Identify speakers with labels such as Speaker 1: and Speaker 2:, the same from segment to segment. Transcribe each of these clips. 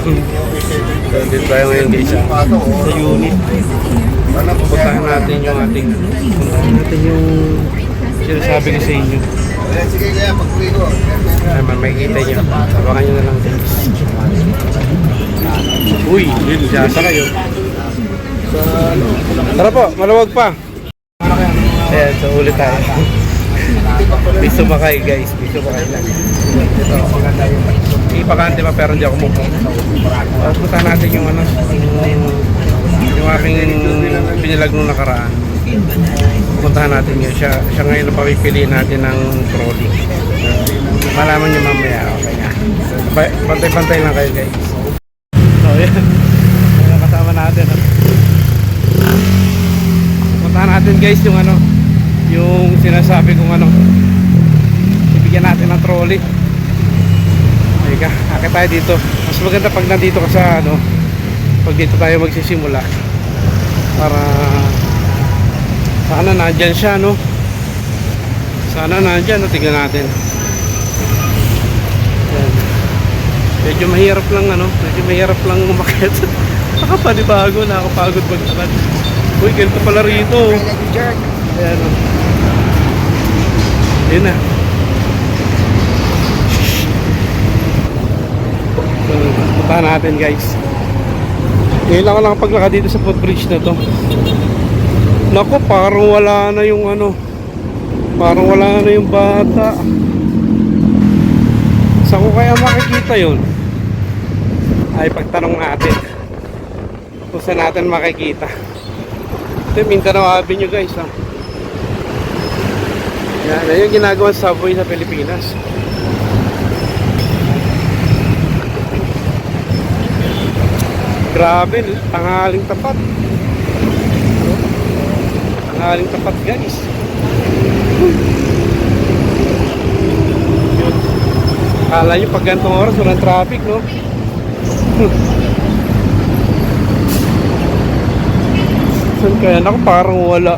Speaker 1: So, dito tayo ngayon guys sa unit. Puntahan natin yung ating sinasabi ko sa inyo. Naman makikita nyo. Abangan nyo na lang guys. Uy, yun, sasa kayo. Tara po, maluwag pa. Ayan, so ulit tayo. Biso makay guys, biso makay lang. Ito, ipakante pa pero hindi ako mukha. Tapos puntahan natin yung ano, yung aking binilag nung nakaraan. Puntahan natin yun. Siya ngayon ang papipiliin natin ng trolley. Malaman nyo mamaya, okay nga. Pantay-pantay lang kayo guys. So yan, yung kasama natin. Puntahan natin guys yung ano, yung sinasabi kong ano, ibigyan natin ng trolley. Ayun ka, akit tayo dito. Mas maganda pag nandito ka sa ano, pag dito tayo magsisimula, para sana nandyan siya, no? Sana nandyan, no? Tignan natin. Ayan. Medyo mahirap lang, ano? Medyo mahirap lang umakit. Nakapanibago, nakakapagod maglakad. Uy, ganito pala rito. Ayan, no? Ayan na. So, puntahan natin guys. Ngayon lang ako nakapaglakad dito sa footbridge na to. Naku, parang wala na yung ano, parang wala na yung bata. Saan ko kaya makikita yun? Ay, pagtanong natin kung saan natin makikita. Ito yung Mindanao Avenue guys, ha? Yan yung ginagawa sa subway sa Pilipinas. Grabe, tanghaling tapat. Tanghaling tapat guys. Kala nyo pag gantong oras walang traffic, no? Saan kaya? Naku, parang wala.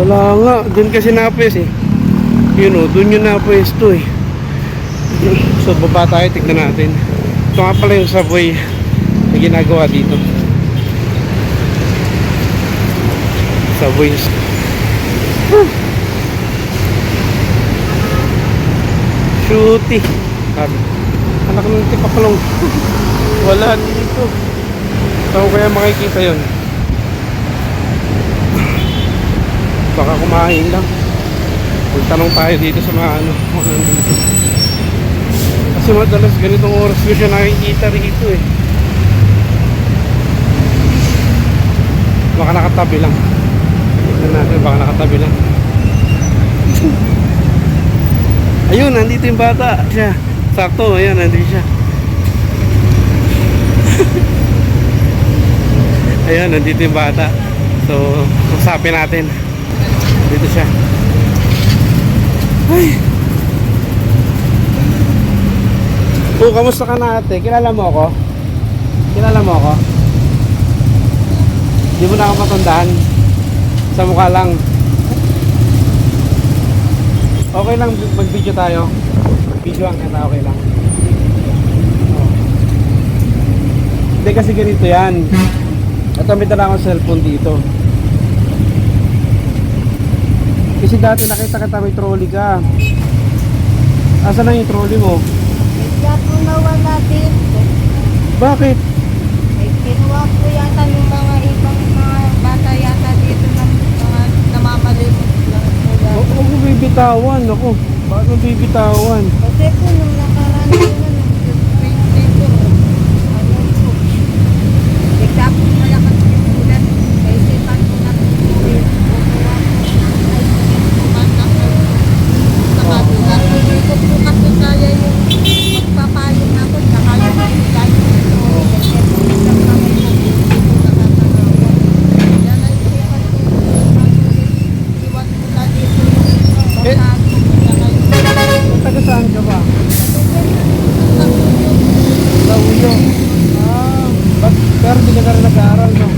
Speaker 1: Wala nga. Doon kasi napwes eh. Yun o, doon yung napwes to eh. So baba tayo, tignan natin. Ito nga pala yung subway na ginagawa dito. Subway. Shooty. Anak ng tipapalong. Wala dito. Saan ko kaya makikita yun? Baka kumain lang. Magtanong tayo dito sa mga ano, nandito. Kasi madalas ganitong oras ko siya nakikita rito eh. Baka nakatabi lang. Tignan natin, baka nakatabi lang. Ayun, nandito yung bata siya. Sakto, ayan, nandito siya. Ayun, nandito yung bata. So, usapin natin. Dito siya. Ay. Oh, kamusta ka na ate? Kilala mo ako? Kilala mo ako? Di mo na ako matandaan? Sa mukha lang. Okay lang mag-video tayo. Video ang kita, okay lang. Oh. Hindi kasi ganito yan. Ito may dala akong cellphone dito. Kasi dati nakita kita may trolley ka. Asan na yung trolley mo?
Speaker 2: Kaya po nawala dito.
Speaker 1: Bakit?
Speaker 2: Ay, kinuha po yata ng mga ibang mga bata yata dito ng mga namamalimot lang.
Speaker 1: Huwag mo bibitawan. Ako, bakit mo bibitawan?
Speaker 2: Kasi po nung nakaraan po na dito, ano po, bigla po malakas yung ulan. Kaya isipan po natin kukuha po. Nakatuloy ko po kasi kaya yung magpapayong ako, saka yung kaya yung kasi po isang kamay po dito nakatanawa. Kaya naisipan ko iwan ko na dito yung basago.
Speaker 1: Taga saan ka ba? Sa Uyo. Ah, pero hindi ka rin nag-aaral, no?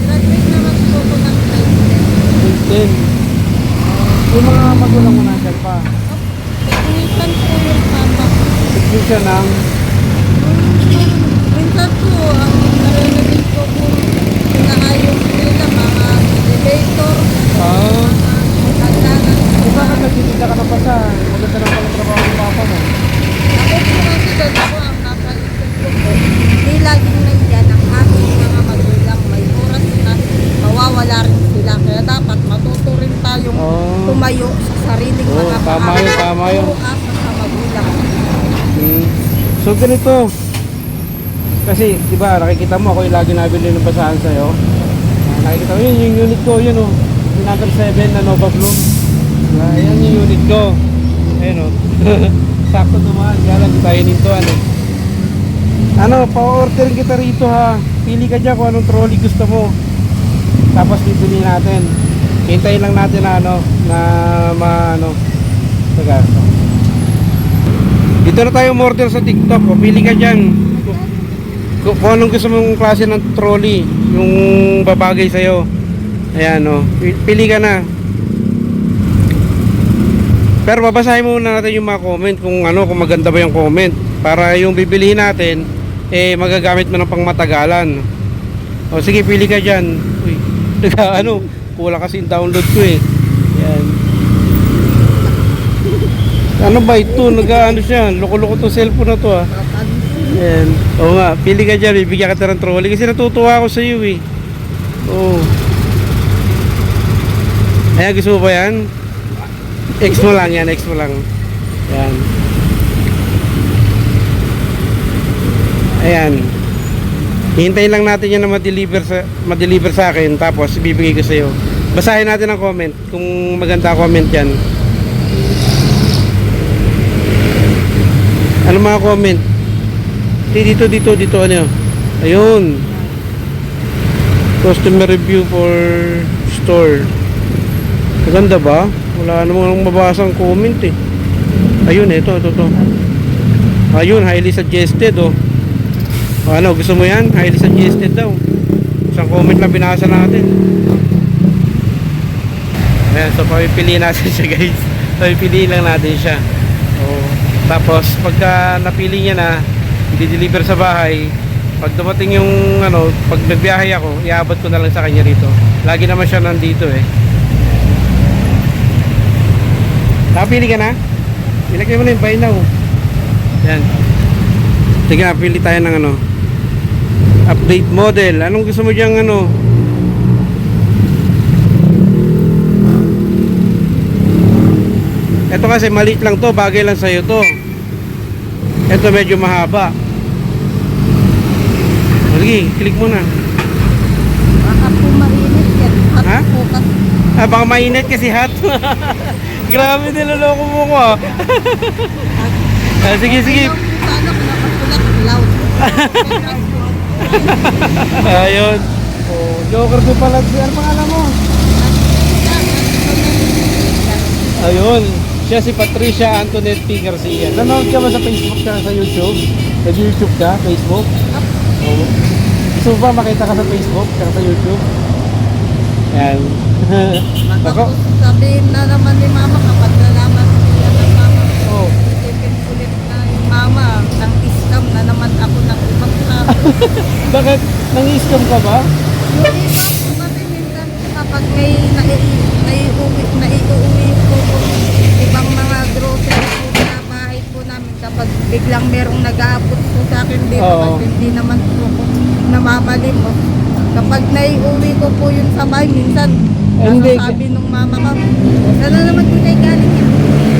Speaker 2: Graduate naman po ko ng grade
Speaker 1: 10. Yung mga magulang mo nandiyan pa.
Speaker 2: 10. Inisan po yung papa ko.
Speaker 1: siya ng
Speaker 2: Minsan po, ang narinig ko po, pinaayos nila mga elevator,
Speaker 1: ah,
Speaker 2: hagdanan.
Speaker 1: di ba kapag nagtitinda ka ng basa, maganda lang pala trabaho ng papa mo.
Speaker 2: Ako po kasi doon ako ang nakaisip ko po, hindi laging nandyan ang ating mga magulang. May oras na mawawala rin sila. Kaya dapat matuto rin tayong
Speaker 1: Oh.
Speaker 2: tumayo sa sariling
Speaker 1: Oh,
Speaker 2: mga
Speaker 1: tama
Speaker 2: paa.
Speaker 1: yun, tama yun.
Speaker 2: Puro asa sa magulang.
Speaker 1: So ganito, kasi di ba nakikita mo ako yung lagi nabili ng basahan sa'yo. Nakikita mo yun, yung unit ko, yun o. Number 7 na Nova Bloom. Ayan yung unit ko. Ayan o. Sakto naman, kaya lang tayo nito ano. Ano, pa-order kita rito ha. Pili ka dyan kung anong trolley gusto mo. Tapos bibili natin. Hintayin lang natin na ano, na ano. Taga. Dito na tayo order sa TikTok. O, pili ka dyan. Kung anong gusto mong klase ng trolley, yung babagay sa'yo. Ayan o. Pili ka na. Pero babasahin muna natin yung mga comment kung ano, kung maganda ba yung comment. Para yung bibilihin natin, eh magagamit mo ng pangmatagalan. O sige, pili ka dyan. Uy, ano, kulang kasi yung download ko eh. Yan. Ano ba ito? Nag-ano siya? Loko-loko to cellphone na to ah. Yan. Oo nga, pili ka dyan. Bibigyan ka ng trolley. Kasi natutuwa ako sa iyo eh. Oo. Ayan, gusto mo ba yan? X mo lang yan, X mo lang. Yan. Ayan. Hihintayin lang natin yan na ma-deliver sa akin. Tapos ibibigay ko sa iyo. Basahin natin ang comment. Kung maganda comment yan. Ano mga comment? Dito ano yun? Ayun. Customer review for store. Maganda ba? Wala namang mabasang comment eh. Ayun, ito. Ayun, highly suggested oh. Ano, gusto mo yan? Highly suggested daw. Isang comment lang binasa natin. Ayan, so papipiliin natin siya guys. Papipiliin lang natin siya. Oh. Tapos pagka napili niya na, i-deliver sa bahay. Pag dumating yung ano, pag nagbiyahe ako, iabot ko na lang sa kanya rito. Lagi naman siya nandito eh. Nakapili ka na? Ilagay mo na yung buy now. Yan. Sige na, pili tayo ng ano. Update model. Anong gusto mo diyang ano? Ito kasi maliit lang to, bagay lang sa'yo to. Ito medyo mahaba. Sige, click mo na.
Speaker 2: Baka po mainit yan. Hot
Speaker 1: Ha?
Speaker 2: po kasi.
Speaker 1: Ah, baka mainit kasi hot. Grabe, niloloko mo ko ah. Sige.
Speaker 2: Paano kung nakapulat loud?
Speaker 1: Ayun. Oh, joker ko pala. Ano pangalan mo? Ayun. Siya si Patricia Antoinette P. Garcia. Nanonood ka ba sa Facebook ka sa YouTube? Nag-YouTube ka? Facebook? Oo. Gusto mo ba makita ka sa Facebook ka sa YouTube? Ayan. Ako?
Speaker 2: Tapos sabihin na naman ni mama kapag nalaman niya ng mama.
Speaker 1: Oh.
Speaker 2: Isipin ulit na yung mama. Nang iskam na naman ako ng ibang tao.
Speaker 1: Bakit? Nang-scam ka ba?
Speaker 2: Yung iba po kasi minsan kapag may naiuwi po po ibang mga grocery po sa bahay po namin kapag biglang merong nag-aabot po sa akin dito
Speaker 1: Oo.
Speaker 2: kasi hindi naman po ko namamalimos. Kapag naiuwi ko po yun sa bahay, minsan
Speaker 1: Hindi.
Speaker 2: sabi nung mama ko, sana naman kung kayo galing yan.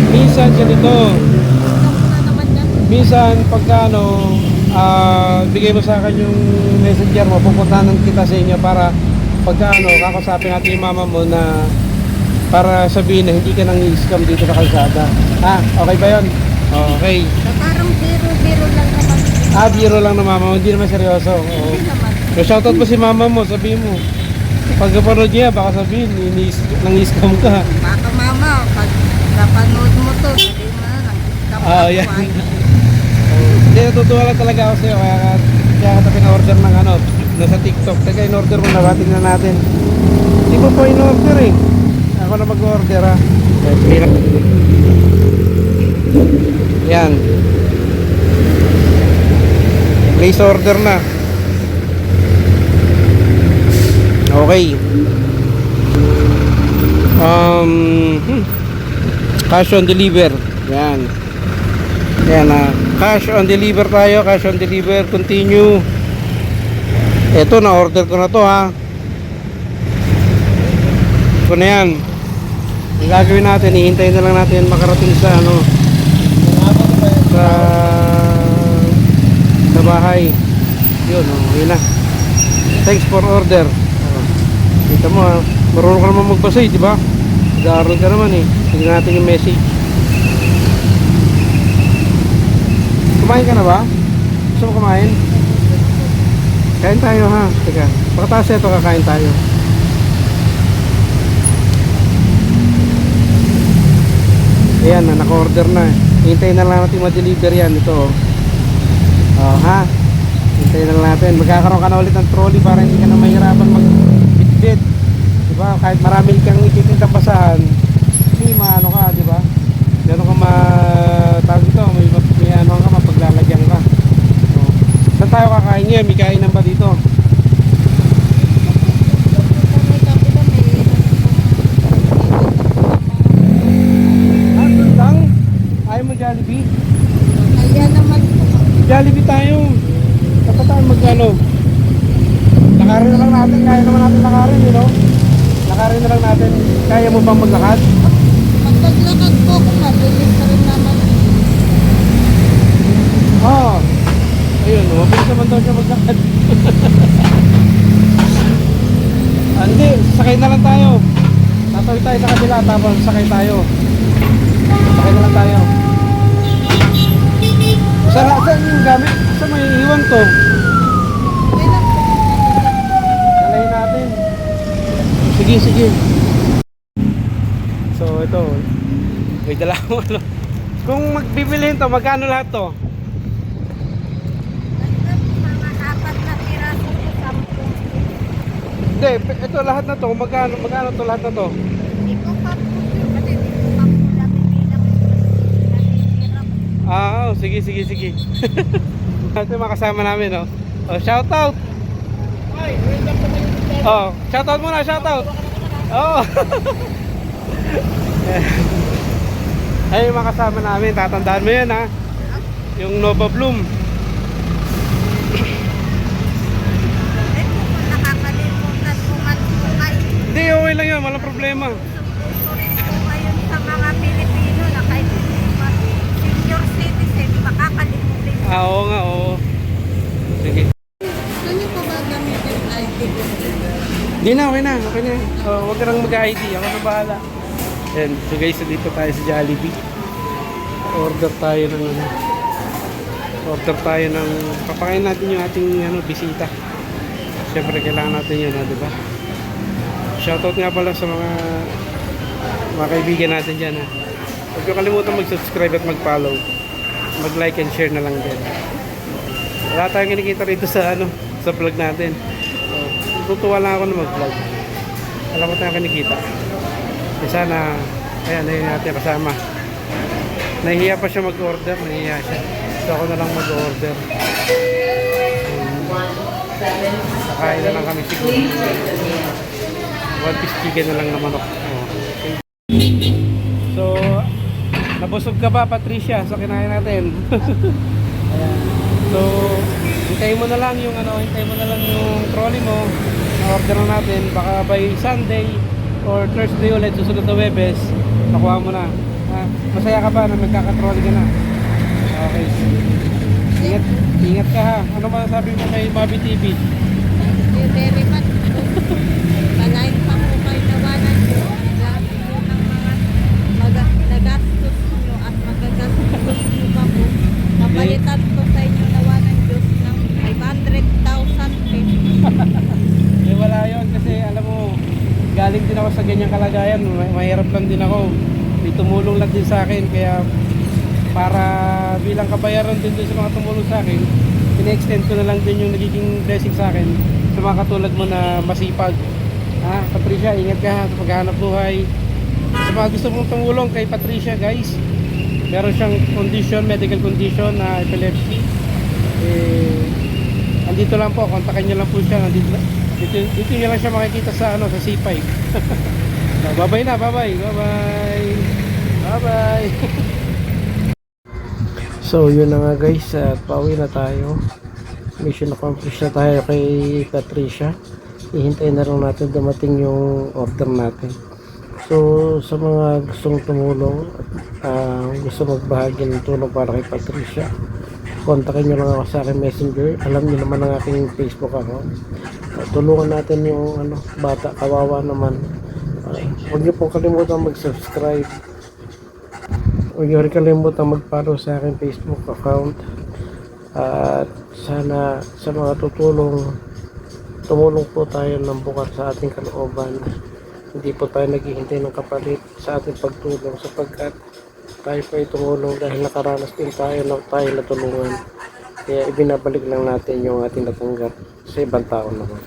Speaker 1: Minsan ganito.
Speaker 2: Gusto ko na naman yan.
Speaker 1: Minsan pagka ano, bigay mo sa akin yung messenger mo, pupuntahan kita sa inyo para pagka ano, kakasapin natin yung mama mo na para sabihin na hindi ka nang i-scam dito sa kalsada. Okay ba yun? Okay.
Speaker 2: Na parang biro-biro lang naman.
Speaker 1: Biro lang na mama mo, hindi naman seryoso. Oo.
Speaker 2: Hindi naman.
Speaker 1: So, shoutout mo si mama mo, sabihin mo. Pag napanood niya, baka sabihin, nang i-scam ka.
Speaker 2: Baka mama, pag napanood mo to, sabihin mo na lang.
Speaker 1: Yan. Hindi, natutuwa lang talaga ako sa'yo. Kaya kita pina-order ng ano, nasa TikTok. Teka, in-order mo na ba? Tingnan natin. Hindi mo po in-order eh. Ako na mag-order ha. Yan. Place order na. Okay. Cash on deliver. Yan. Yan na. Cash on deliver tayo. Cash on deliver. Continue. Ito, na-order ko na to ha. Ito na yan. Ang gagawin natin, ihintayin na lang natin makarating sa ano, sa bahay. Yun, yun na. Thanks for order. Kita mo ha, marunong ka naman magbasa di ba? Nag-aaral ka naman eh. Tingnan natin yung message. Kumain ka na ba? Gusto mo kumain? Kain tayo ha. Teka, pagkatapos ito kakain tayo. Ayan na, naka-order na. Hintayin na lang natin ma-deliver yan. Ito oh ha. Hintayin na lang natin. Magkakaroon ka na ulit ng trolley para hindi ka na mahirapan mag-bit-bit. Diba? Kahit marami kang ikikintang basahan, hindi maano ka, diba? Gano'n ka tawag ito, may ano ka, mapaglalagyan ka. So, saan tayo kakain ngayon? May kainan ba dito? Doon lang? Ayaw mo Jollibee?
Speaker 2: Ayan naman po.
Speaker 1: Jollibee tayo. Dapat tayo mag-ano. Lakarin na lang natin. Kaya naman natin lakarin, you know? Lakarin na lang natin. Kaya mo bang maglakad?
Speaker 2: Magpaglakad po kung mabilis ka rin naman.
Speaker 1: Oo. Ayun, mabilis naman daw siya maglakad. Hindi, sakay na lang tayo. Tatawid tayo sa kabila, tapos sakay tayo. Sakay na lang tayo. Saan yung gamit? Saan may iwan to?
Speaker 2: Okay lang po.
Speaker 1: Dalahin natin. Sige, sige. So ito, may dala akong ano. Kung magbibilihin to, magkano lahat to?
Speaker 2: Mga apat na piraso po, 10.
Speaker 1: Hindi, ito lahat na to, magkano to lahat na to?
Speaker 2: Hindi ko pa po yun, kasi hindi ko pa po nabibilang natitira po.
Speaker 1: Ah, oh, sige. Ito yung mga kasama namin, oh. Oh, shout out. Oh, shout out muna, shout out. Oh. Ay, yung mga kasama namin, tatandaan mo yan ha. Yung Nova Bloom.
Speaker 2: Eh, kung nakakalimutan po man po kayo.
Speaker 1: Hindi, okay lang yun, walang problema.
Speaker 2: Gusto rin po ngayon sa mga Pilipino na kahit hindi pa senior citizen, makakalimutan.
Speaker 1: Ah, oo nga, oo. Sige.
Speaker 2: Gusto niyo po ba gamitin ID ko?
Speaker 1: Hindi na, okay na. Oh, huwag ka nang mag-ID, ako na bahala. And so guys, dito tayo sa Jollibee. Order tayo ng papakain natin yung ating bisita. Siyempre kailangan natin yun, di ba? Shoutout nga pala sa mga kaibigan natin dyan. Huwag nyo kalimutan mag-subscribe at mag-follow. Mag-like and share na lang din. Wala tayong kinikita rito sa sa vlog natin. So, tutuwa lang ako na mag-vlog. Alam ko tayong kinikita. Sana, ayan, ayun natin kasama. Nahihiya pa siya mag-order, nahihiya siya. So ako na lang mag-order. Nakain na lang kami siguro. One piece chicken na lang na manok. Okay. So, nabusog ka ba, Patricia, sa kinain natin? Ayan. So, hintayin mo na lang yung trolley mo. Na-order na natin. Baka by Sunday or Thursday ulit, susunod na Webes, nakuha mo na. Masaya ka ba na magkakatrolling ka na? Okay. Ingat ka ha. Ano ba sabi mo kay Bobby TV?
Speaker 2: Thank you very much po. Palain pa po kayo nawanan nyo. Ang dami po ng mga nagastos nyo at magagastos nyo pa po. Kapalitan po sa inyo nawanan Diyos ng 500,000 pesos.
Speaker 1: Wala yun kasi alam mo, galing din ako sa ganyang kalagayan. Mahirap lang din ako. May tumulong lang din sa akin. Kaya para bilang kabayaran din sa mga tumulong sa akin, pina-extend ko na lang din yung nagiging blessing sa akin sa mga katulad mo na masipag. Patricia, ingat ka sa paghahanap buhay. Sa mga gusto mong tumulong kay Patricia, guys, meron siyang condition, medical condition na epilepsy. Andito lang po, kontakin nyo lang po siya. Dito nyo lang siya makikita sa sa C5. So, bye-bye na, bye-bye. Bye-bye. Bye-bye. So, yun na nga guys, at pauwi na tayo. Mission accomplished na tayo kay Patricia. Ihintayin na lang natin dumating yung order natin. So, sa mga gustong tumulong at gusto magbahagi ng tulong para kay Patricia, kontakin nyo lang ako sa aking messenger. Alam nyo naman ang aking Facebook account. Tulungan natin yung bata, kawawa naman. Huwag nyo pong kalimutan mag-subscribe. Huwag nyo rin kalimutan mag-follow sa aking Facebook account. At sana sa mga tumulong po tayo ng bukas sa ating kalooban. Hindi po tayo naghihintay ng kapalit sa ating pagtulong, sapagkat tayo po ay tumulong dahil nakaranas din tayo na tayo natulungan. Kaya ibinabalik lang natin yung ating natanggap sa ibang tao naman.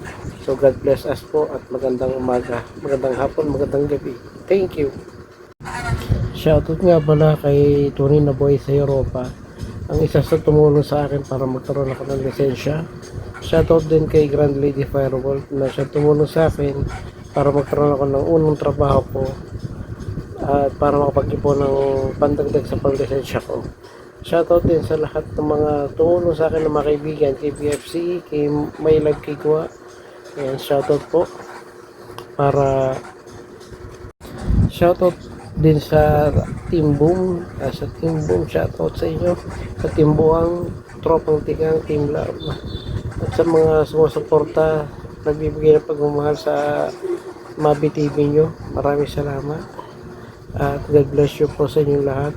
Speaker 1: So God bless us po at magandang umaga, magandang hapon, magandang gabi. Thank you. Shoutout nga pala kay Tony na Boy sa Europa, ang isa sa tumulong sa akin para magkaroon ako ng lisensya. Shoutout din kay Grand Lady Firewolf na siya tumulong sa akin para magkaroon ako ng unang trabaho ko at para makapag-ipon ng pandagdag sa paglisensya ko. Shoutout din sa lahat ng mga tumulong sa akin ng mga kaibigan, kay BFC, kay My Life, kay Gua. Ayan, shoutout po. Shoutout din sa Team Boom. Sa Team Boom, shoutout sa inyo. Sa Team Buang, Tropang Tigang, Team Love. At sa mga sumusuporta, nagbibigay ng pagmamahal sa Mabi TV nyo. Maraming salamat. At God bless you po sa inyong lahat.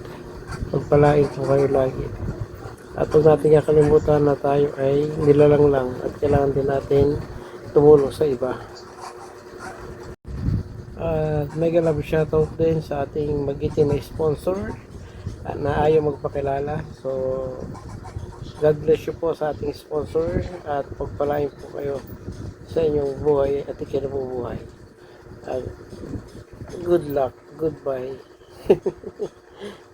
Speaker 1: Pagpalain po kayo lagi. At huwag natin kakalimutan na tayo ay nilalang lang at kailangan din natin tumulong sa iba. At mega love shoutout din sa ating magiting na sponsor na ayaw magpakilala. So God bless you po sa ating sponsor at pagpalain po kayo sa inyong buhay at ikinabubuhay. Good luck, goodbye.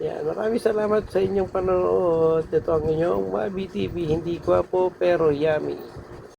Speaker 1: Yan, maraming salamat sa inyong panonood. Ito ang inyong Mabi TV, hindi gwapo pero yummy.